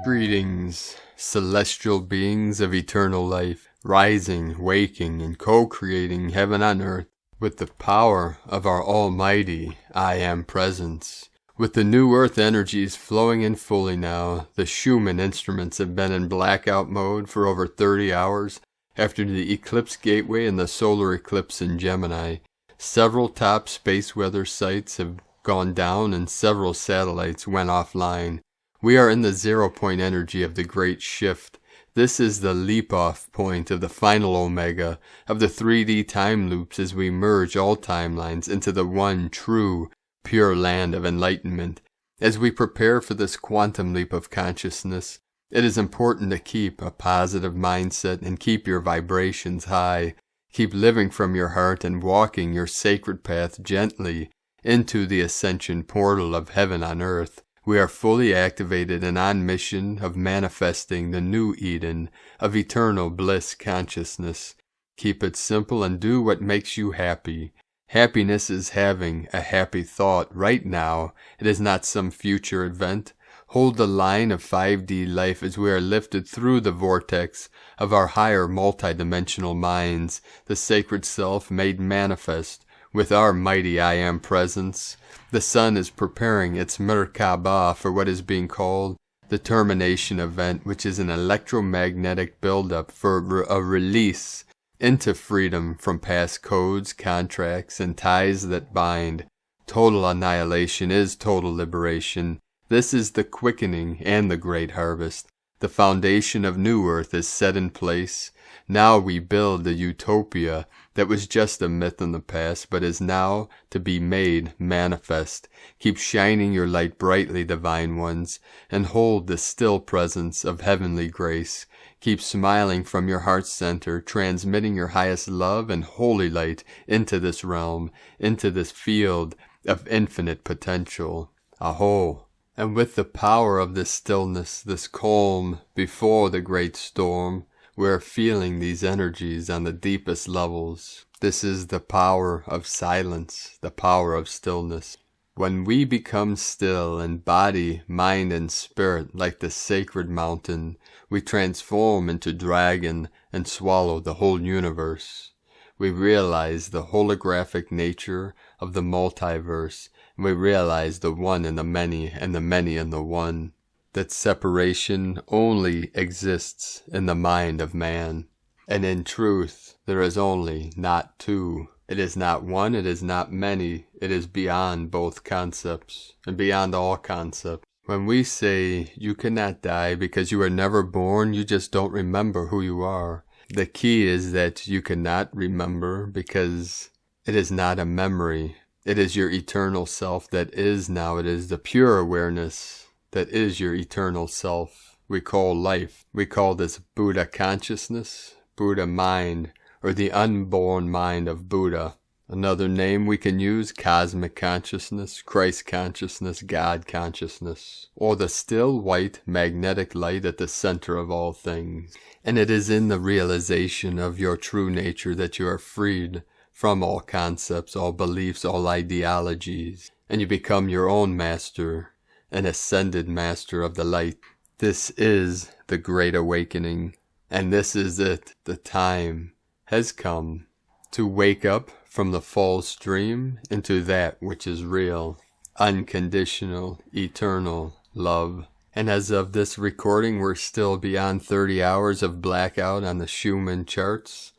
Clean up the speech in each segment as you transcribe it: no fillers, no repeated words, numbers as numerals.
Greetings, celestial beings of eternal life, rising, waking, and co-creating heaven on earth with the power of our almighty I Am Presence. With the new earth energies flowing in fully now, the Schumann instruments have been in blackout mode for over 30 hours after the eclipse gateway and the solar eclipse in Gemini. Several top space weather sites have gone down and several satellites went offline. We are in the 0 point energy of the great shift. This is the leap-off point of the final omega of the 3D time loops as we merge all timelines into the one true, pure land of enlightenment. As we prepare for this quantum leap of consciousness, it is important to keep a positive mindset and keep your vibrations high. Keep living from your heart and walking your sacred path gently into the ascension portal of heaven on earth. We are fully activated and on mission of manifesting the new Eden of eternal bliss consciousness. Keep it simple and do what makes you happy. Happiness is having a happy thought right now. It is not some future event. Hold the line of 5D life as we are lifted through the vortex of our higher multidimensional minds, the sacred self made manifest with our mighty I Am Presence. The sun is preparing its Merkaba for what is being called the Termination event, which is an electromagnetic buildup for a release into freedom from past codes, contracts, and ties that bind. Total annihilation is total liberation. This is the quickening and the great harvest. The foundation of new earth is set in place. Now we build the utopia that was just a myth in the past, but is now to be made manifest. Keep shining your light brightly, divine ones, and hold the still presence of heavenly grace. Keep smiling from your heart center, transmitting your highest love and holy light into this realm, into this field of infinite potential. Aho! And with the power of this stillness, this calm before the great storm, we are feeling these energies on the deepest levels. This is the power of silence, the power of stillness. When we become still in body, mind, and spirit like the sacred mountain, we transform into dragon and swallow the whole universe. We realize the holographic nature of the multiverse, and we realize the one in the many and the many in the one. That separation only exists in the mind of man. And in truth, there is only not two. It is not one, it is not many. It is beyond both concepts, and beyond all concepts. When we say you cannot die because you were never born, you just don't remember who you are. The key is that you cannot remember because it is not a memory. It is your eternal self that is now. It is the pure awareness that is your eternal self. We call life. We call this Buddha consciousness, Buddha mind, or the unborn mind of Buddha. Another name we can use, cosmic consciousness, Christ consciousness, God consciousness, or the still white magnetic light at the center of all things. And it is in the realization of your true nature that you are freed from all concepts, all beliefs, all ideologies, and you become your own master, an ascended master of the light. This is the great awakening, and this is it. The time has come to wake up from the false dream into that which is real, unconditional, eternal love. And as of this recording, we're still beyond 30 hours of blackout on the Schumann charts.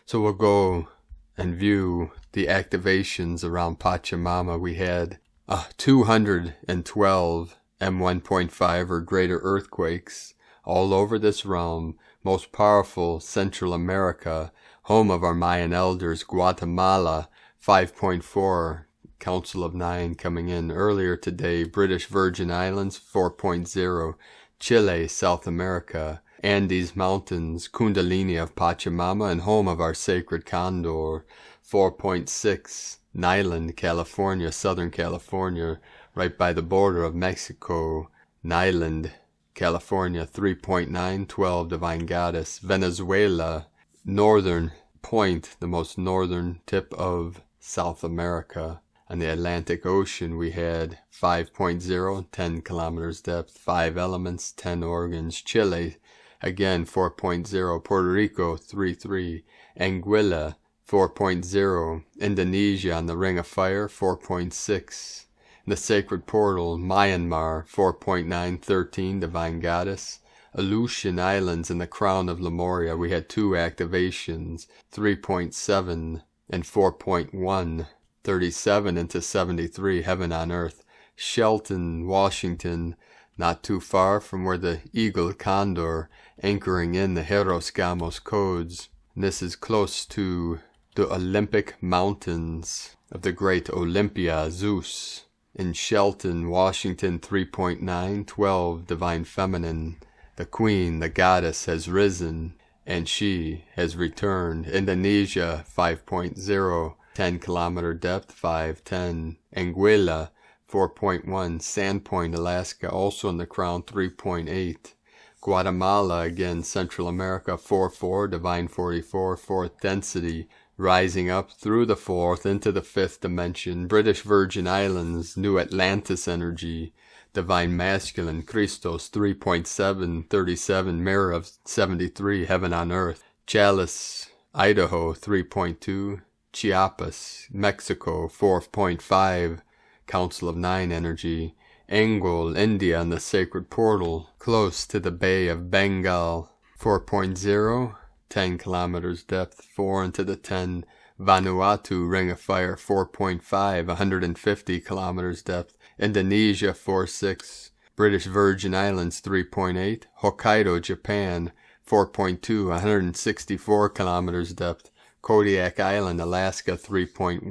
So we'll go and view the activations around Pachamama. We had 212 M1.5 or greater earthquakes all over this realm. Most powerful Central America, home of our Mayan elders. Guatemala 5.4, Council of 9 coming in earlier today. British Virgin Islands 4.0, Chile, South America, Andes Mountains, Kundalini of Pachamama, and home of our sacred Condor 4.6, Nyland, California, Southern California, right by the border of Mexico. Nyland, California, 3.9, 12, Divine Goddess. Venezuela, northern point, the most northern tip of South America. On the Atlantic Ocean, we had 5.0, 10 kilometers depth, 5 elements, 10 organs. Chile, again, 4.0. Puerto Rico, 3.3. Anguilla, 4.0. Indonesia on the Ring of Fire, 4.6. The Sacred Portal, Myanmar, 4.9, 13, Divine Goddess. Aleutian Islands in the Crown of Lemuria, we had 2 activations, 3.7 and 4.1. 37 into 73, Heaven on Earth. Shelton, Washington, not too far from where the Eagle Condor anchoring in the Hieros Gamos codes. And this is close to the Olympic Mountains of the great Olympia, Zeus. In Shelton, Washington, 3.9, 12, Divine Feminine. The Queen, the Goddess, has risen, and she has returned. Indonesia, 5.0. 10 kilometer depth, 5.10. Anguilla, 4.1. Sandpoint, Alaska, also in the Crown, 3.8. Guatemala, again, Central America, 4.4. Divine 44, 4th density, rising up through the 4th into the 5th dimension. British Virgin Islands, New Atlantis energy. Divine Masculine, Christos, 3.7. 37, Mirror of 73, Heaven on Earth. Chalice, Idaho, 3.2. Chiapas, Mexico, 4.5, Council of 9 energy. Angol, India on the Sacred Portal, close to the Bay of Bengal, 4.0, 10 kilometers depth, 4 into the 10. Vanuatu, Ring of Fire, 4.5, 150 kilometers depth. Indonesia, 4.6. British Virgin Islands, 3.8. Hokkaido, Japan, 4.2, 164 kilometers depth. Kodiak Island, Alaska, 3.1,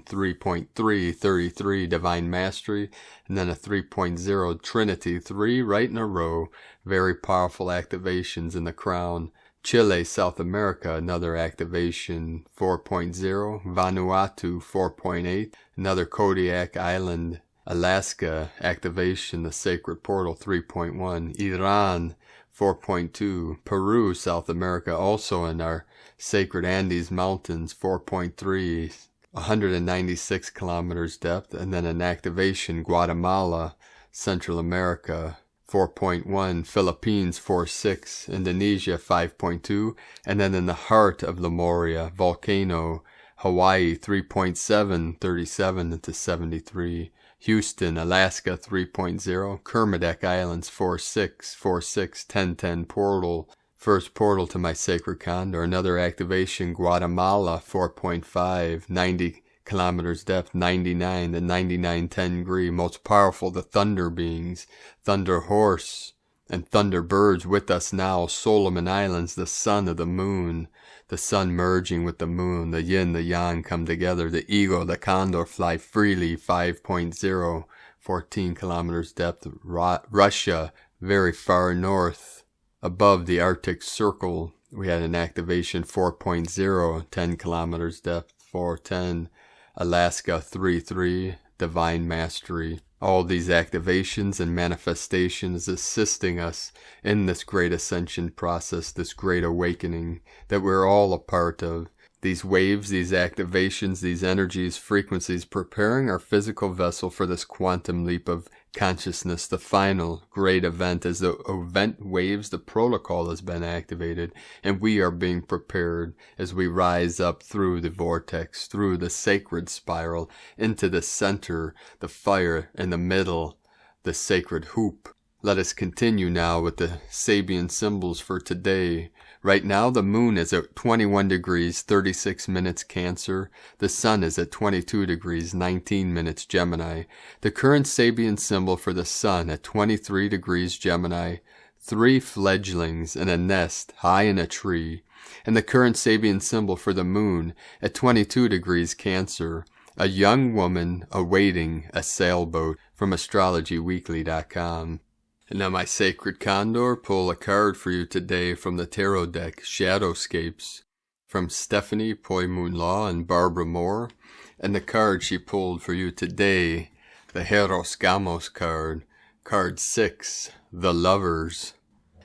3.3, 33, Divine Mastery, and then a 3.0, Trinity, 3 right in a row. Very powerful activations in the Crown. Chile, South America, another activation, 4.0, Vanuatu, 4.8, another Kodiak Island, Alaska, activation, the Sacred Portal, 3.1, Iran, 4.2, Peru, South America, also in our Sacred Andes Mountains, 4.3, 196 kilometers depth, and then an activation, Guatemala, Central America, 4.1, Philippines, 4.6, Indonesia, 5.2, and then in the heart of Lemuria, volcano, Hawaii, 3.7, 37 into 73, Houston, Alaska, 3.0, Kermadec Islands, 4.6, 4.6, 10.10 portal, first portal to my Sacred Condor. Another activation, Guatemala, 4.5, 90 kilometers depth, 99 to 99.10 degree. Most powerful, the Thunder Beings, Thunder Horse, and Thunder Birds with us now. Solomon Islands, the sun of the moon, the sun merging with the moon, the yin, the yang come together. The eagle, the condor fly freely, 5.0, 14 kilometers depth. Russia, very far north, above the Arctic Circle. We had an activation, 4.0, 10 kilometers depth, 4.10. Alaska, 3.3, Divine Mastery. All these activations and manifestations assisting us in this great ascension process, this great awakening that we're all a part of. These waves, these activations, these energies, frequencies, preparing our physical vessel for this quantum leap of consciousness, the final great event. As the event waves, the protocol has been activated, and we are being prepared as we rise up through the vortex, through the sacred spiral, into the center, the fire in the middle, the sacred hoop. Let us continue now with the Sabian symbols for today. Right now the moon is at 21 degrees 36 minutes Cancer. The sun is at 22 degrees 19 minutes Gemini. The current Sabian symbol for the sun at 23 degrees Gemini. 3 fledglings in a nest high in a tree. And the current Sabian symbol for the moon at 22 degrees Cancer. A young woman awaiting a sailboat, from astrologyweekly.com. And now my Sacred Condor, pull a card for you today from the tarot deck, Shadowscapes. from Stephanie Poy-Moonlaw and Barbara Moore. And the card she pulled for you today, the Hieros Gamos card, card 6, the Lovers.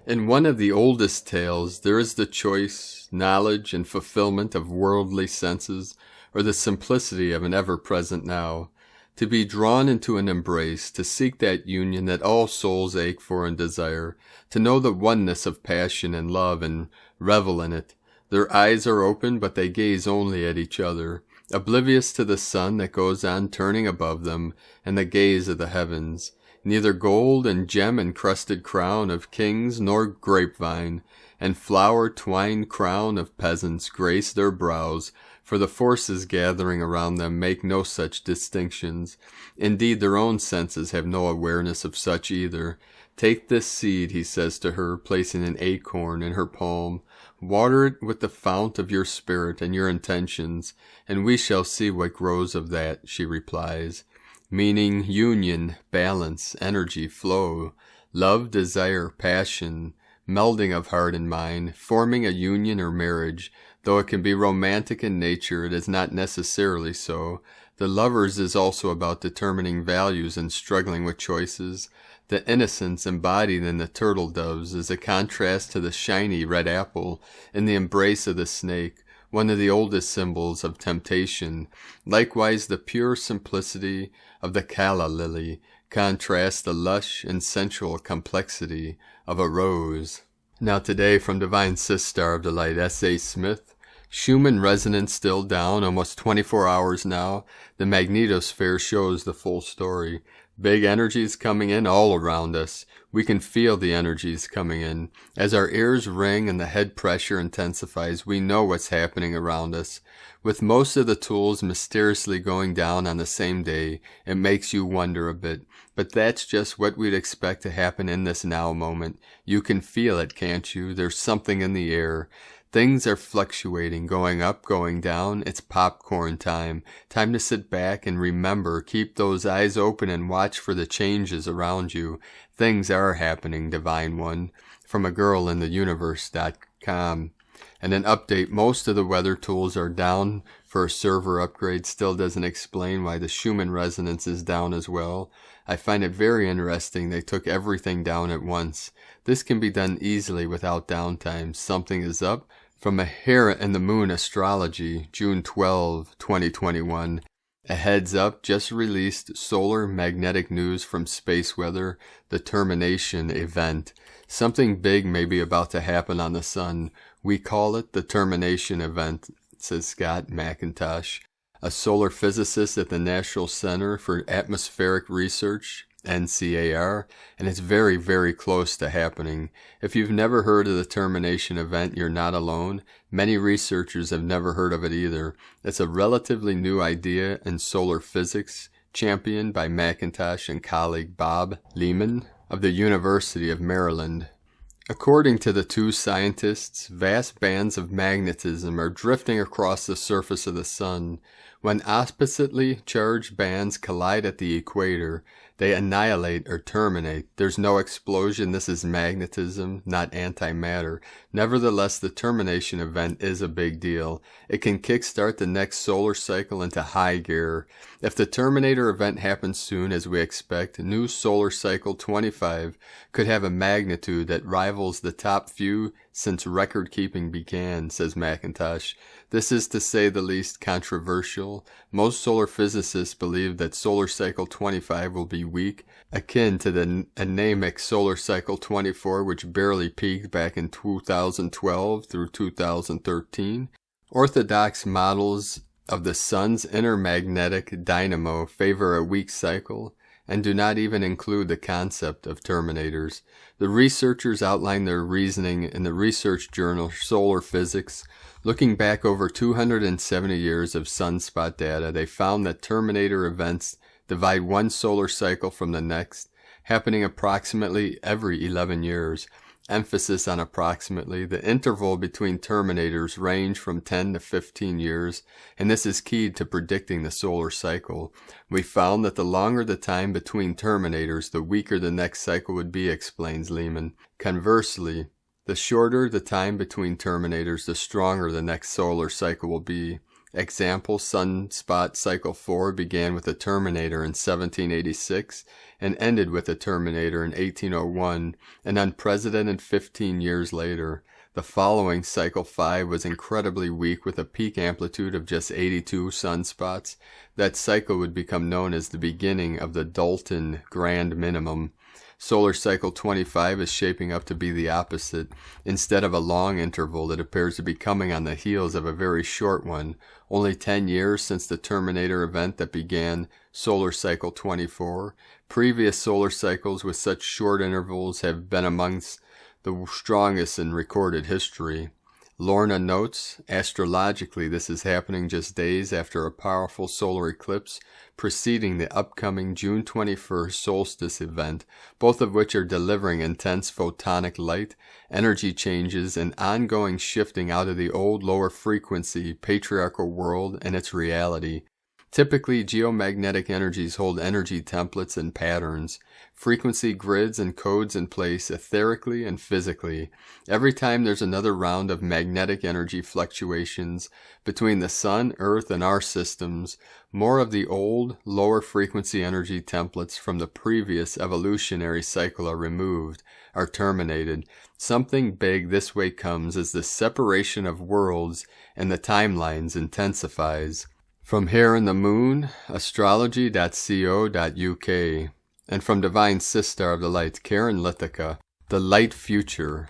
In one of the oldest tales, there is the choice, knowledge, and fulfillment of worldly senses, or the simplicity of an ever-present now. To be drawn into an embrace, to seek that union that all souls ache for and desire, to know the oneness of passion and love and revel in it. Their eyes are open, but they gaze only at each other, oblivious to the sun that goes on turning above them and the gaze of the heavens. Neither gold and gem-encrusted crown of kings nor grapevine and flower-twined crown of peasants grace their brows, for the forces gathering around them make no such distinctions. Indeed, their own senses have no awareness of such either. Take this seed, he says to her, placing an acorn in her palm. Water it with the fount of your spirit and your intentions, and we shall see what grows of that, she replies. Meaning union, balance, energy, flow, love, desire, passion, melding of heart and mind, forming a union or marriage. Though it can be romantic in nature, it is not necessarily so. The Lovers is also about determining values and struggling with choices. The innocence embodied in the turtle doves is a contrast to the shiny red apple in the embrace of the snake, one of the oldest symbols of temptation. Likewise, the pure simplicity of the calla lily contrasts the lush and sensual complexity of a rose. Now today, from Divine Sister of the Light, S.A. Smith, Schumann resonance still down, almost 24 hours now. The magnetosphere shows the full story. Big energies coming in all around us. We can feel the energies coming in. As our ears ring and the head pressure intensifies, we know what's happening around us. With most of the tools mysteriously going down on the same day, it makes you wonder a bit. But that's just what we'd expect to happen in this now moment. You can feel it, can't you? There's something in the air. Things are fluctuating, going up, going down. It's popcorn time. Time to sit back and remember, keep those eyes open and watch for the changes around you. Things are happening, Divine One. From agirlintheuniverse.com. And an update, most of the weather tools are down for a server upgrade. Still doesn't explain why the Schumann resonance is down as well. I find it very interesting they took everything down at once. This can be done easily without downtime. Something is up. From a Hera and the Moon Astrology, June 12, 2021. A heads up, just released solar magnetic news from space weather, the Termination event. Something big may be about to happen on the sun. We call it the Termination event, says Scott McIntosh, a solar physicist at the National Center for Atmospheric Research, NCAR, and it's very, very close to happening. If you've never heard of the Termination event, you're not alone. Many researchers have never heard of it either. It's a relatively new idea in solar physics, championed by McIntosh and colleague Bob Lehman of the University of Maryland. According to the two scientists, vast bands of magnetism are drifting across the surface of the sun. When oppositely charged bands collide at the equator, they annihilate or terminate. There's no explosion. This is magnetism, not antimatter. Nevertheless, the termination event is a big deal. It can kickstart the next solar cycle into high gear. If the Terminator event happens soon, as we expect, new solar cycle 25 could have a magnitude that rivals the top few since record-keeping began, says McIntosh. This is, to say the least, controversial. Most solar physicists believe that solar cycle 25 will be weak, akin to the anemic solar cycle 24, which barely peaked back in 2012 through 2013. Orthodox models of the sun's inner magnetic dynamo favor a weak cycle and do not even include the concept of terminators. The researchers outline their reasoning in the research journal Solar Physics. Looking back over 270 years of sunspot data, they found that terminator events divide one solar cycle from the next, happening approximately every 11 years. Emphasis on approximately. The interval between terminators range from 10 to 15 years, and this is key to predicting the solar cycle. We found that the longer the time between terminators, the weaker the next cycle would be, explains Lehman. Conversely, The shorter the time between terminators, the stronger the next solar cycle will be. Example, sunspot cycle 4 began with a terminator in 1786 and ended with a terminator in 1801, an unprecedented 15 years later. The following cycle 5 was incredibly weak with a peak amplitude of just 82 sunspots. That cycle would become known as the beginning of the Dalton Grand Minimum. Solar cycle 25 is shaping up to be the opposite. Instead of a long interval, it appears to be coming on the heels of a very short one. Only 10 years since the Terminator event that began solar cycle 24. Previous solar cycles with such short intervals have been amongst the strongest in recorded history. Lorna notes, astrologically this is happening just days after a powerful solar eclipse preceding the upcoming June 21st solstice event, both of which are delivering intense photonic light, energy changes, and ongoing shifting out of the old lower frequency patriarchal world and its reality. Typically, geomagnetic energies hold energy templates and patterns, frequency grids and codes in place etherically and physically. Every time there's another round of magnetic energy fluctuations between the sun, earth, and our systems, more of the old, lower frequency energy templates from the previous evolutionary cycle are removed, are terminated. Something big this way comes as the separation of worlds and the timelines intensifies. From Here in the Moon, astrology.co.uk, and from Divine Sister of the Light, Karen Lithica, The Light Future,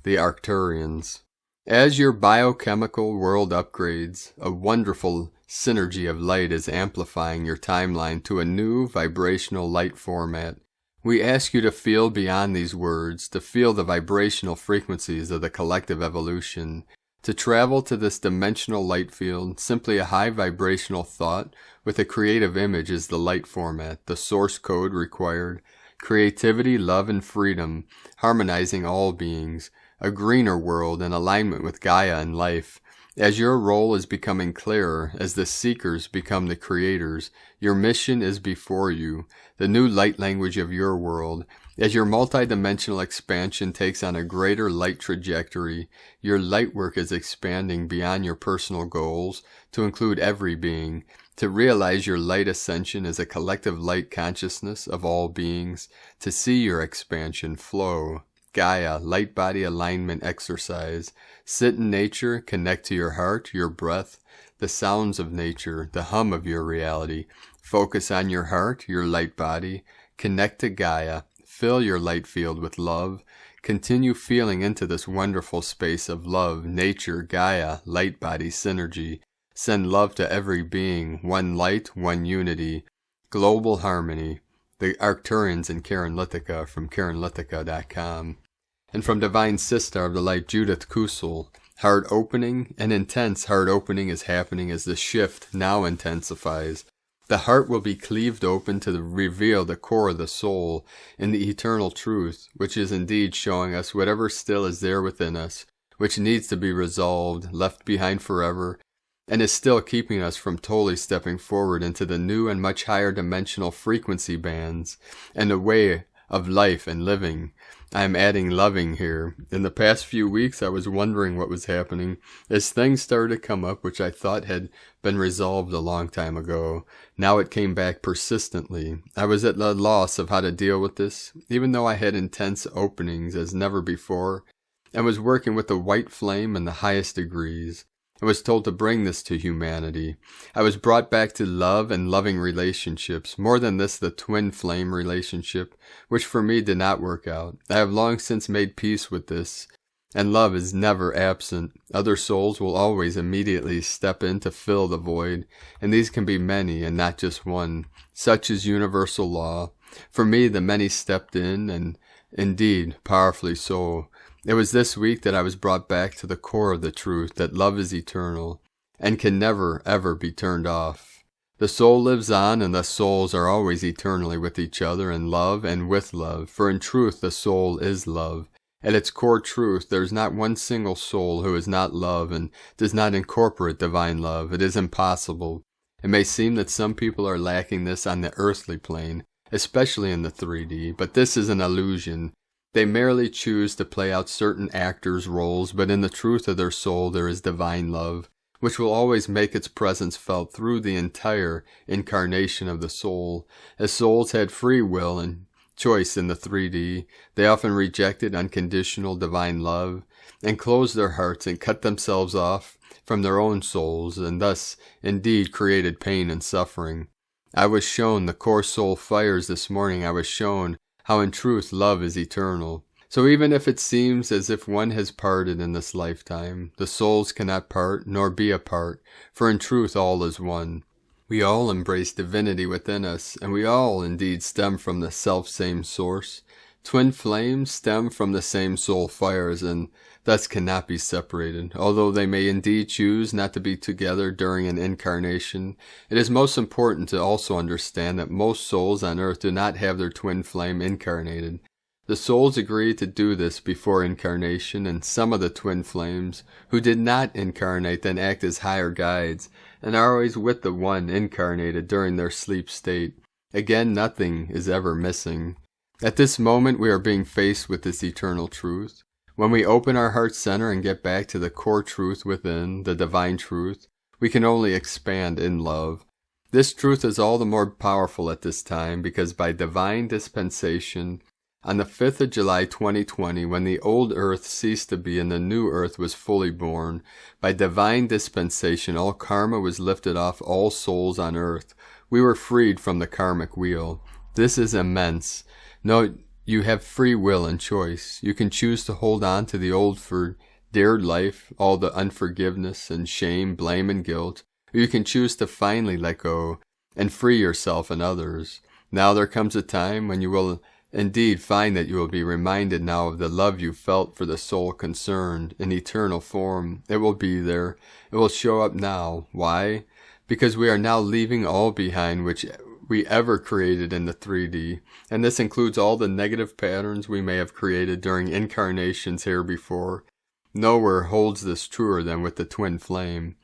the Arcturians. As your biochemical world upgrades, a wonderful synergy of light is amplifying your timeline to a new vibrational light format. We ask you to feel beyond these words, to feel the vibrational frequencies of the collective evolution. To travel to this dimensional light field, simply a high vibrational thought with a creative image is the light format, the source code required. Creativity, love, and freedom, harmonizing all beings, a greener world in alignment with Gaia and life. As your role is becoming clearer, as the seekers become the creators, your mission is before you, the new light language of your world. As your multidimensional expansion takes on a greater light trajectory, your light work is expanding beyond your personal goals to include every being, to realize your light ascension as a collective light consciousness of all beings, to see your expansion flow. Gaia, light body alignment exercise. Sit in nature, connect to your heart, your breath, the sounds of nature, the hum of your reality. Focus on your heart, your light body. Connect to Gaia. Fill your light field with love. Continue feeling into this wonderful space of love, nature, Gaia, light body synergy. Send love to every being, one light, one unity. Global harmony. The Arcturians and Karen Lithica from KarenLithica.com. And from Divine Sister of the Light, Judith Kusel, heart opening, an intense heart opening is happening as the shift now intensifies. The heart will be cleaved open to reveal the core of the soul in the eternal truth, which is indeed showing us whatever still is there within us, which needs to be resolved, left behind forever, and is still keeping us from totally stepping forward into the new and much higher dimensional frequency bands and the way of life and living. I am adding loving here. In the past few weeks, I was wondering what was happening as things started to come up which I thought had been resolved a long time ago. Now it came back persistently. I was at a loss of how to deal with this, even though I had intense openings as never before, and was working with the white flame in the highest degrees. I was told to bring this to humanity. I was brought back to love and loving relationships. More than this, the twin flame relationship, which for me did not work out. I have long since made peace with this, and love is never absent. Other souls will always immediately step in to fill the void, and these can be many and not just one. Such is universal law. For me, the many stepped in, and indeed, powerfully so. It was this week that I was brought back to the core of the truth that love is eternal and can never, ever be turned off. The soul lives on, and the souls are always eternally with each other in love and with love, for in truth the soul is love. At its core truth, there is not one single soul who is not love and does not incorporate divine love. It is impossible. It may seem that some people are lacking this on the earthly plane, especially in the 3D, but this is an illusion. They merely choose to play out certain actors' roles, but in the truth of their soul there is divine love, which will always make its presence felt through the entire incarnation of the soul. As souls had free will and choice in the 3D, they often rejected unconditional divine love, and closed their hearts and cut themselves off from their own souls, and thus indeed created pain and suffering. I was shown the core soul fires this morning. I was shown how in truth love is eternal. So even if it seems as if one has parted in this lifetime, the souls cannot part nor be apart, for in truth all is one. We all embrace divinity within us, and we all indeed stem from the self-same source. Twin flames stem from the same soul fires, and thus cannot be separated. Although they may indeed choose not to be together during an incarnation, it is most important to also understand that most souls on earth do not have their twin flame incarnated. The souls agreed to do this before incarnation, and some of the twin flames who did not incarnate then act as higher guides, and are always with the one incarnated during their sleep state. Again, nothing is ever missing. At this moment we are being faced with this eternal truth. When we open our heart center and get back to the core truth within, the divine truth, we can only expand in love. This truth is all the more powerful at this time because by divine dispensation, on the 5th of July 2020, when the old earth ceased to be and the new earth was fully born, by divine dispensation all karma was lifted off all souls on earth. We were freed from the karmic wheel. This is immense. No, you have free will and choice. You can choose to hold on to the old for dear life, all the unforgiveness and shame, blame and guilt, or you can choose to finally let go and free yourself and others. Now there comes a time when you will indeed find that you will be reminded now of the love you felt for the soul concerned in eternal form. It will be there. It will show up now. Why? Because we are now leaving all behind which we ever created in the 3D, and this includes all the negative patterns we may have created during incarnations here before. Nowhere holds this truer than with the twin flame.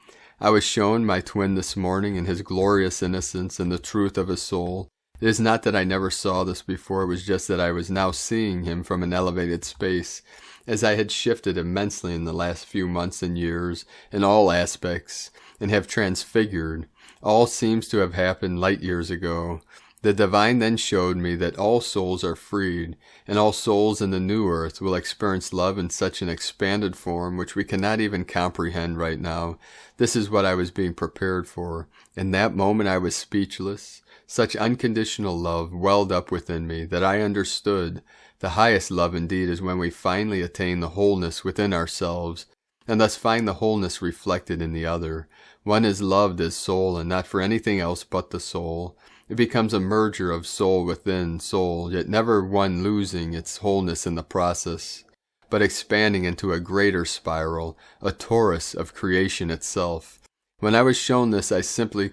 I was shown my twin this morning in his glorious innocence and the truth of his soul. It is not that I never saw this before, it was just that I was now seeing him from an elevated space, as I had shifted immensely in the last few months and years in all aspects, and have transfigured. All seems to have happened light years ago. The divine then showed me that all souls are freed, and all souls in the new earth will experience love in such an expanded form which we cannot even comprehend right now. This is what I was being prepared for. In that moment I was speechless. Such unconditional love welled up within me that I understood. The highest love indeed is when we finally attain the wholeness within ourselves, and thus find the wholeness reflected in the other. One is loved as soul and not for anything else but the soul. It becomes a merger of soul within soul, yet never one losing its wholeness in the process, but expanding into a greater spiral, a torus of creation itself. When I was shown this, I simply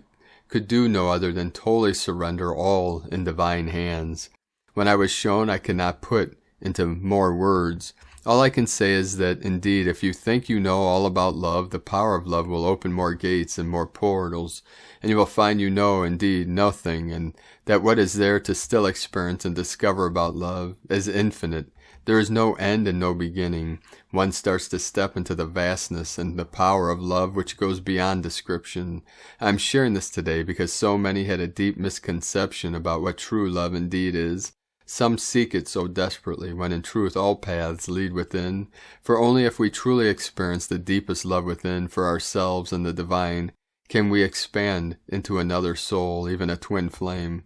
could do no other than totally surrender all in divine hands. When I was shown, I could not put into more words. All I can say is that, indeed, if you think you know all about love, the power of love will open more gates and more portals, and you will find you know, indeed, nothing, and that what is there to still experience and discover about love is infinite. There is no end and no beginning. One starts to step into the vastness and the power of love which goes beyond description. I am sharing this today because so many had a deep misconception about what true love indeed is. Some seek it so desperately, when in truth all paths lead within, for only if we truly experience the deepest love within for ourselves and the divine, can we expand into another soul, even a twin flame.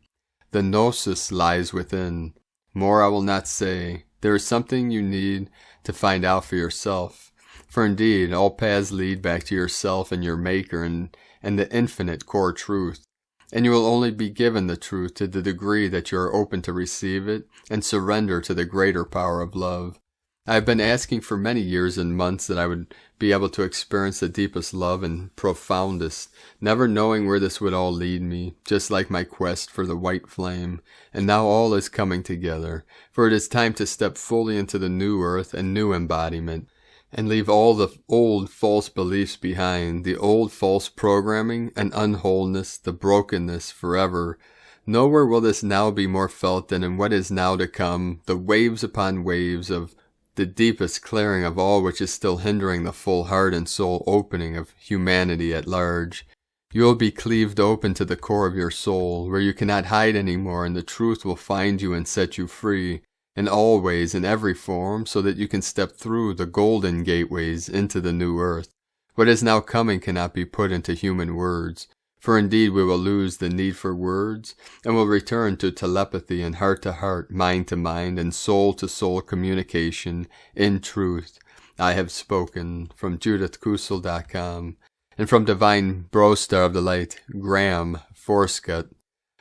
The gnosis lies within. More I will not say. There is something you need to find out for yourself. For indeed, all paths lead back to yourself and your maker and the infinite core truth. And you will only be given the truth to the degree that you are open to receive it and surrender to the greater power of love. I have been asking for many years and months that I would be able to experience the deepest love and profoundest, never knowing where this would all lead me, just like my quest for the white flame. And now all is coming together, for it is time to step fully into the new earth and new embodiment, and leave all the old false beliefs behind, the old false programming and unwholeness, the brokenness forever. Nowhere will this now be more felt than in what is now to come, the waves upon waves of the deepest clearing of all which is still hindering the full heart and soul opening of humanity at large. You will be cleaved open to the core of your soul, where you cannot hide any more, and the truth will find you and set you free, in all ways, in every form, so that you can step through the golden gateways into the new earth. What is now coming cannot be put into human words, for indeed we will lose the need for words, and will return to telepathy and heart-to-heart, mind-to-mind, and soul-to-soul communication in truth. I have spoken. From JudithKusel.com. And from Divine Brostar of the Light, Graham Forscutt.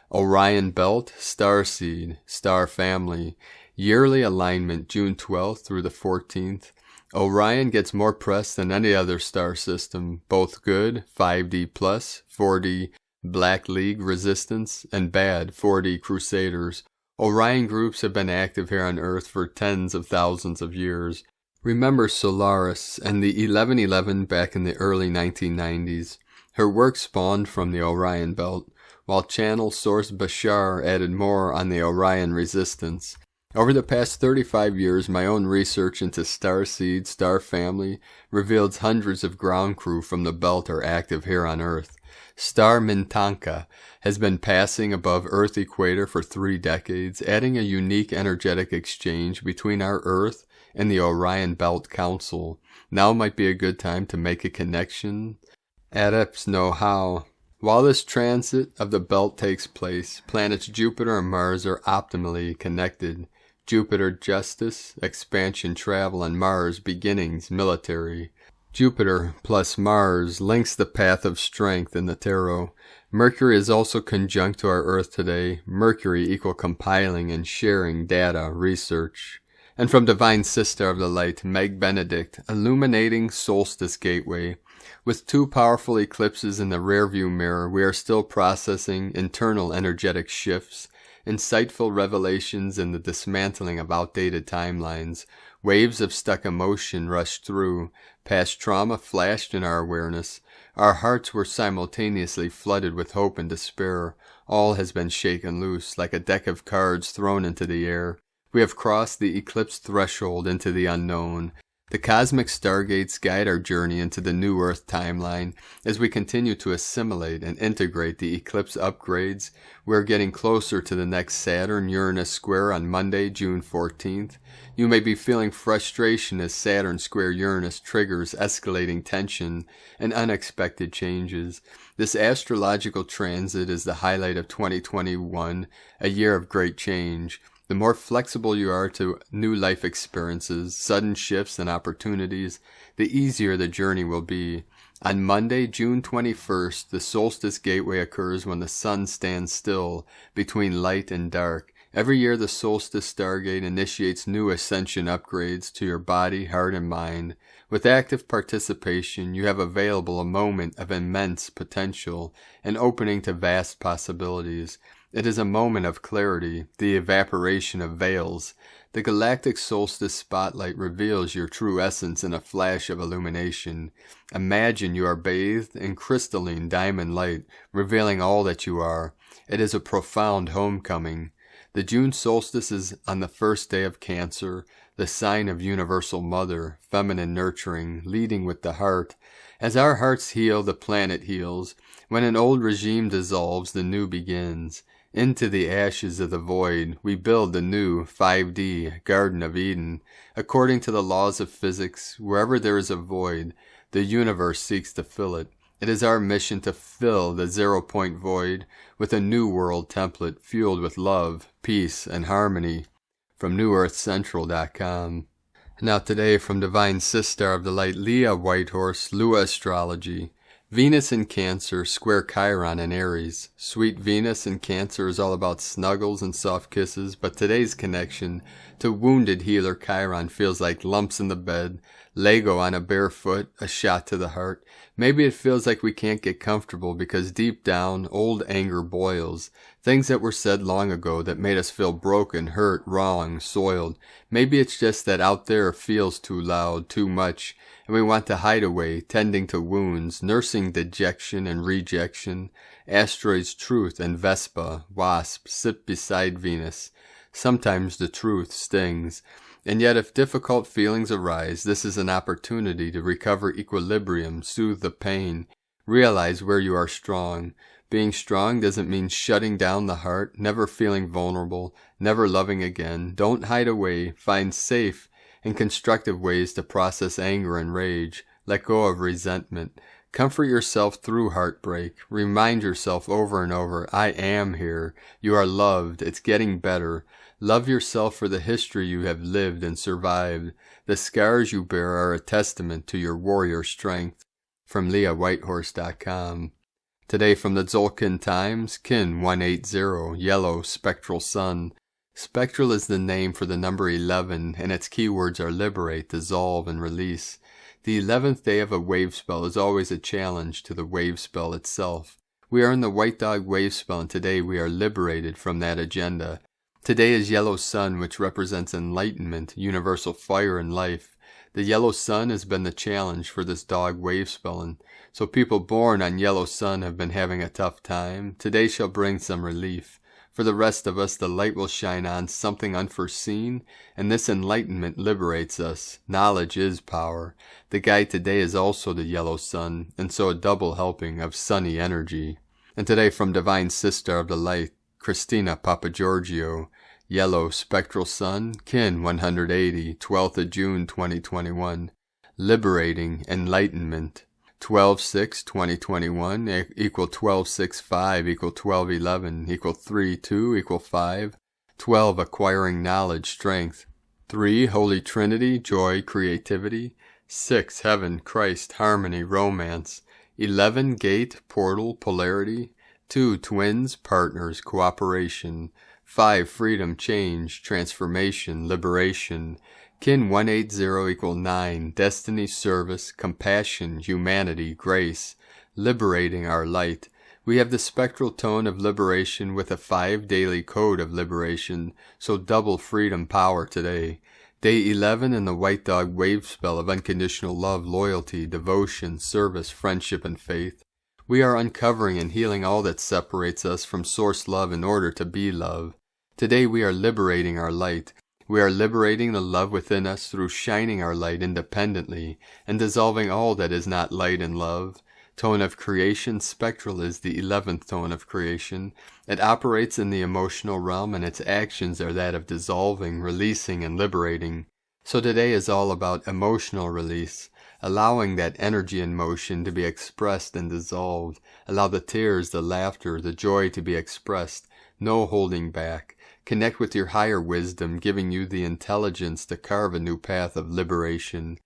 Orion Belt, StarSeed, Star Family. Yearly alignment, June 12th through the 14th. Orion gets more press than any other star system, both good, 5D+, 4D, Black League Resistance, and bad, 4D Crusaders. Orion groups have been active here on Earth for tens of thousands of years. Remember Solaris and the 1111 back in the early 1990s. Her work spawned from the Orion Belt, while channel source Bashar added more on the Orion Resistance. Over the past 35 years, my own research into StarSeed, Star Family, reveals hundreds of ground crew from the belt are active here on Earth. Star Mintanka has been passing above Earth equator for 3 decades, adding a unique energetic exchange between our Earth and the Orion Belt Council. Now might be a good time to make a connection. Adepts know how. While this transit of the belt takes place, planets Jupiter and Mars are optimally connected. Jupiter, justice, expansion, travel, and Mars, beginnings, military. Jupiter plus Mars links the path of strength in the tarot. Mercury is also conjunct to our Earth today. Mercury equal compiling and sharing data, research. And from Divine Sister of the Light, Meg Benedict, illuminating solstice gateway. With 2 powerful eclipses in the rearview mirror, we are still processing internal energetic shifts, insightful revelations in the dismantling of outdated timelines. Waves of stuck emotion rushed through. Past trauma flashed in our awareness. Our hearts were simultaneously flooded with hope and despair. All has been shaken loose, like a deck of cards thrown into the air. We have crossed the eclipse threshold into the unknown. The cosmic stargates guide our journey into the new Earth timeline. As we continue to assimilate and integrate the eclipse upgrades, we are getting closer to the next Saturn-Uranus square on Monday, June 14th. You may be feeling frustration as Saturn square Uranus triggers escalating tension and unexpected changes. This astrological transit is the highlight of 2021, a year of great change. The more flexible you are to new life experiences, sudden shifts and opportunities, the easier the journey will be. On Monday, June 21st, the solstice gateway occurs when the sun stands still between light and dark. Every year the solstice stargate initiates new ascension upgrades to your body, heart, and mind. With active participation, you have available a moment of immense potential, an opening to vast possibilities. It is a moment of clarity, the evaporation of veils. The galactic solstice spotlight reveals your true essence in a flash of illumination. Imagine you are bathed in crystalline diamond light, revealing all that you are. It is a profound homecoming. The June solstice is on the first day of Cancer, the sign of Universal Mother, feminine nurturing, leading with the heart. As our hearts heal, the planet heals. When an old regime dissolves, the new begins. Into the ashes of the void, we build the new 5D Garden of Eden. According to the laws of physics, wherever there is a void, the universe seeks to fill it. It is our mission to fill the 0-point void with a new world template fueled with love, peace, and harmony. From NewEarthCentral.com. Now today from Divine Sister of the Light, Leah Whitehorse, Lua Astrology. Venus in Cancer, square Chiron in Aries. Sweet Venus in Cancer is all about snuggles and soft kisses, but today's connection to wounded healer Chiron feels like lumps in the bed, Lego on a bare foot, a shot to the heart. Maybe it feels like we can't get comfortable because deep down, old anger boils. Things that were said long ago that made us feel broken, hurt, wrong, soiled. Maybe it's just that out there feels too loud, too much, and we want to hide away, tending to wounds, nursing dejection and rejection. Asteroids Truth and Vespa, Wasp, sit beside Venus. Sometimes the truth stings. And yet if difficult feelings arise, this is an opportunity to recover equilibrium, soothe the pain, realize where you are strong. Being strong doesn't mean shutting down the heart, never feeling vulnerable, never loving again. Don't hide away, find safe and constructive ways to process anger and rage. Let go of resentment. Comfort yourself through heartbreak. Remind yourself over and over, I am here. You are loved. It's getting better. Love yourself for the history you have lived and survived. The scars you bear are a testament to your warrior strength. From LeahWhitehorse.com. Today from the Tzolk'in Times, Kin 180, Yellow, Spectral Sun. Spectral is the name for the number 11, and its keywords are liberate, dissolve, and release. The 11th day of a wave spell is always a challenge to the wave spell itself. We are in the White Dog wave spell, and today we are liberated from that agenda. Today is Yellow Sun, which represents enlightenment, universal fire, and life. The Yellow Sun has been the challenge for this dog wave spell, and so people born on Yellow Sun have been having a tough time. Today shall bring some relief. For the rest of us, the light will shine on something unforeseen, and this enlightenment liberates us. Knowledge is power. The guide today is also the Yellow Sun, and so a double helping of sunny energy. And today from Divine Sister of the Light, Christina Papagiorgio, Yellow Spectral Sun, Kin 180, 12th of June 2021. Liberating Enlightenment. 12-6-2021 equal 12-6-5 equal 12-11 equal 3-2 equal 5. 12 acquiring knowledge, strength. 3 Holy Trinity, joy, creativity. 6 heaven, Christ, harmony, romance. 11 gate, portal, polarity. 2 twins, partners, cooperation. 5 freedom, change, transformation, liberation. Kin 180 equal 9, destiny, service, compassion, humanity, grace, liberating our light. We have the spectral tone of liberation with a 5 daily code of liberation, so double freedom power today. Day 11 in the White Dog wave spell of unconditional love, loyalty, devotion, service, friendship, and faith. We are uncovering and healing all that separates us from source love in order to be love. Today we are liberating our light. We are liberating the love within us through shining our light independently and dissolving all that is not light and love. Tone of creation, spectral is the 11th tone of creation. It operates in the emotional realm and its actions are that of dissolving, releasing, and liberating. So today is all about emotional release, allowing that energy and motion to be expressed and dissolved. Allow the tears, the laughter, the joy to be expressed. No holding back. Connect with your higher wisdom, giving you the intelligence to carve a new path of liberation.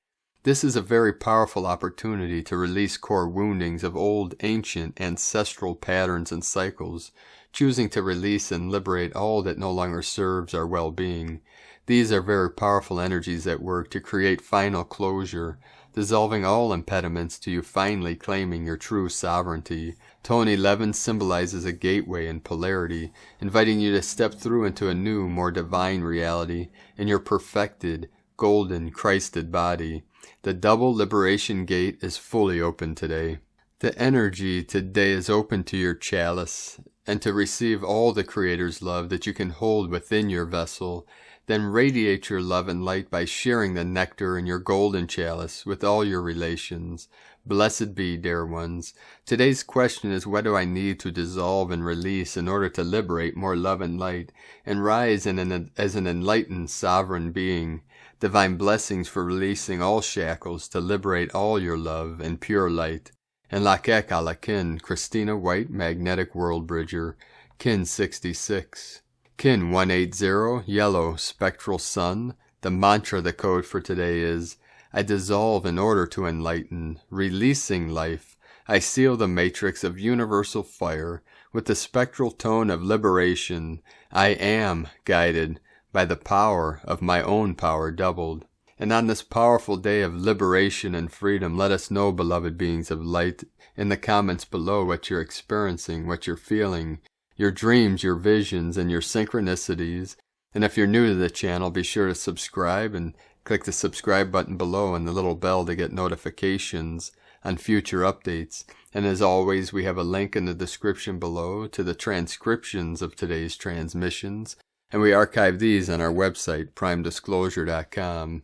This is a very powerful opportunity to release core woundings of old, ancient, ancestral patterns and cycles, choosing to release and liberate all that no longer serves our well-being. These are very powerful energies at work to create final closure, dissolving all impediments to you finally claiming your true sovereignty. Tone 11 symbolizes a gateway and polarity, inviting you to step through into a new, more divine reality in your perfected, golden, Christed body. The double liberation gate is fully open today. The energy today is open to your chalice and to receive all the Creator's love that you can hold within your vessel. Then radiate your love and light by sharing the nectar in your golden chalice with all your relations. Blessed be, dear ones. Today's question is, what do I need to dissolve and release in order to liberate more love and light and rise as an enlightened sovereign being? Divine blessings for releasing all shackles to liberate all your love and pure light. And Lakek ala Kin, Christina White, Magnetic World Bridger, Kin 66. Kin 180, Yellow, Spectral Sun. The mantra, the code for today is, I dissolve in order to enlighten, releasing life. I seal the matrix of universal fire with the spectral tone of liberation. I am guided by the power of my own power doubled. And on this powerful day of liberation and freedom, let us know, beloved beings of light, in the comments below what you're experiencing, what you're feeling, your dreams, your visions, and your synchronicities. And if you're new to the channel, be sure to subscribe and click the subscribe button below and the little bell to get notifications on future updates. And as always, we have a link in the description below to the transcriptions of today's transmissions, and we archive these on our website, primedisclosure.com.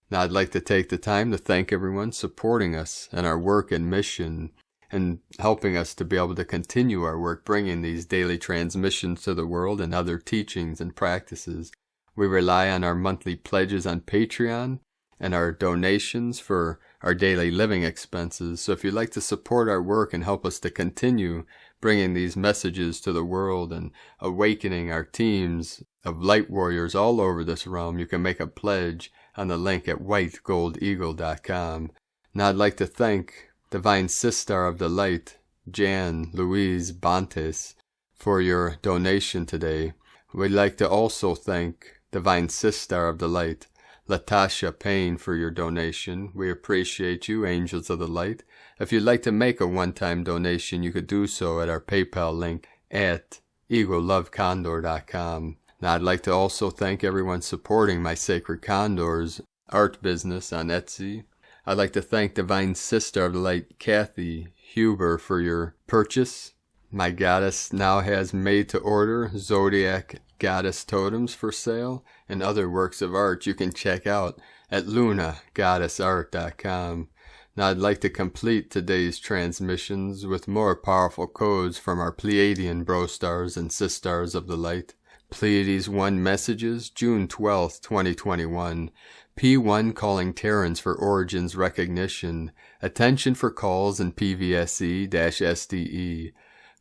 Now I'd like to take the time to thank everyone supporting us in our work and mission and helping us to be able to continue our work, bringing these daily transmissions to the world and other teachings and practices. We rely on our monthly pledges on Patreon and our donations for our daily living expenses. So if you'd like to support our work and help us to continue bringing these messages to the world and awakening our teams of light warriors all over this realm, you can make a pledge on the link at whitegoldeagle.com. Now I'd like to thank Divine Sister of the Light, Jan Louise Bantes, for your donation today. We'd like to also thank Divine Sister of the Light, Latasha Payne, for your donation. We appreciate you, Angels of the Light. If you'd like to make a one-time donation, you could do so at our PayPal link at eaglelovecondor.com. Now I'd like to also thank everyone supporting my Sacred Condors art business on Etsy. I'd like to thank Divine Sister of the Light, Kathy Huber, for your purchase. My goddess now has made-to-order Zodiac Goddess totems for sale and other works of art you can check out at lunagoddessart.com. Now I'd like to complete today's transmissions with more powerful codes from our Pleiadian Bro-Stars and Sistars of the Light. Pleiades 1 messages, June 12th, 2021. P1 calling Terrans for Origins recognition. Attention for calls in PVSE-SDE.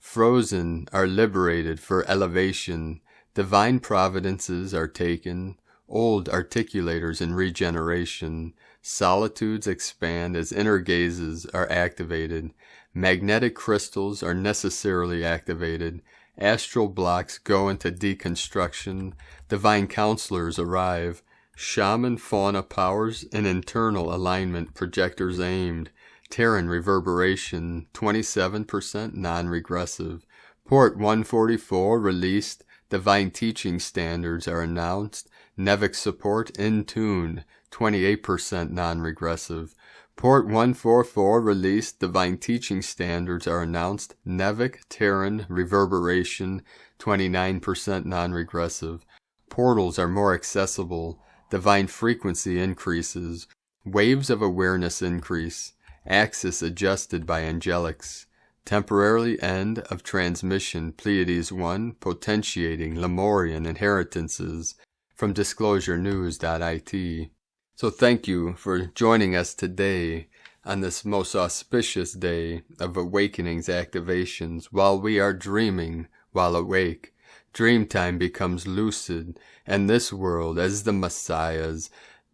Frozen are liberated for elevation. Divine providences are taken. Old articulators in regeneration. Solitudes expand as inner gazes are activated. Magnetic crystals are necessarily activated. Astral blocks go into deconstruction. Divine counselors arrive. Shaman fauna powers in internal alignment. Projectors aimed. Terran reverberation 27% non-regressive. Port 144 released. Divine teaching standards are announced. Nevic support in tune 28% non-regressive. Port 144 released. Divine teaching standards are announced. Nevic Terran reverberation 29% non-regressive. Portals are more accessible. Divine frequency increases. Waves of awareness increase. Axis adjusted by angelics. Temporarily end of transmission. Pleiades 1 potentiating Lemurian inheritances from disclosurenews.it. So thank you for joining us today on this most auspicious day of awakening's activations. While we are dreaming while awake, dreamtime becomes lucid, and this world as the Messiahs,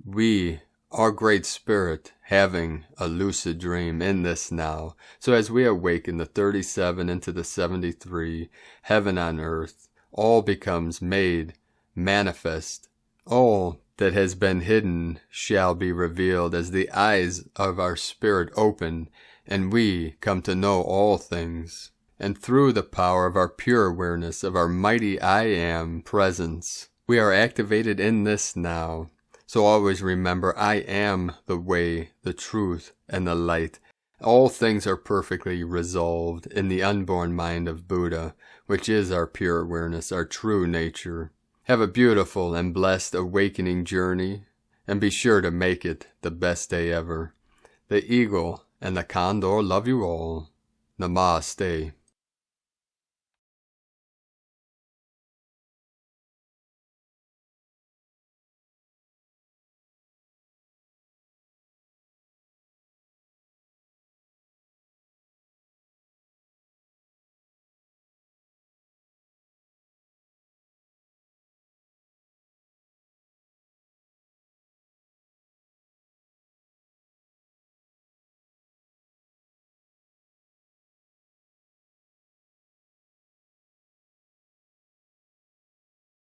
we, our Great Spirit, having a lucid dream in this now. So as we awaken the 37 into the 73, heaven on earth, all becomes made manifest. All that has been hidden shall be revealed as the eyes of our spirit open, and we come to know all things. And through the power of our pure awareness of our mighty I Am presence, we are activated in this now. So always remember, I am the way, the truth, and the light. All things are perfectly resolved in the unborn mind of Buddha, which is our pure awareness, our true nature. Have a beautiful and blessed awakening journey, and be sure to make it the best day ever. The Eagle and the Condor love you all. Namaste.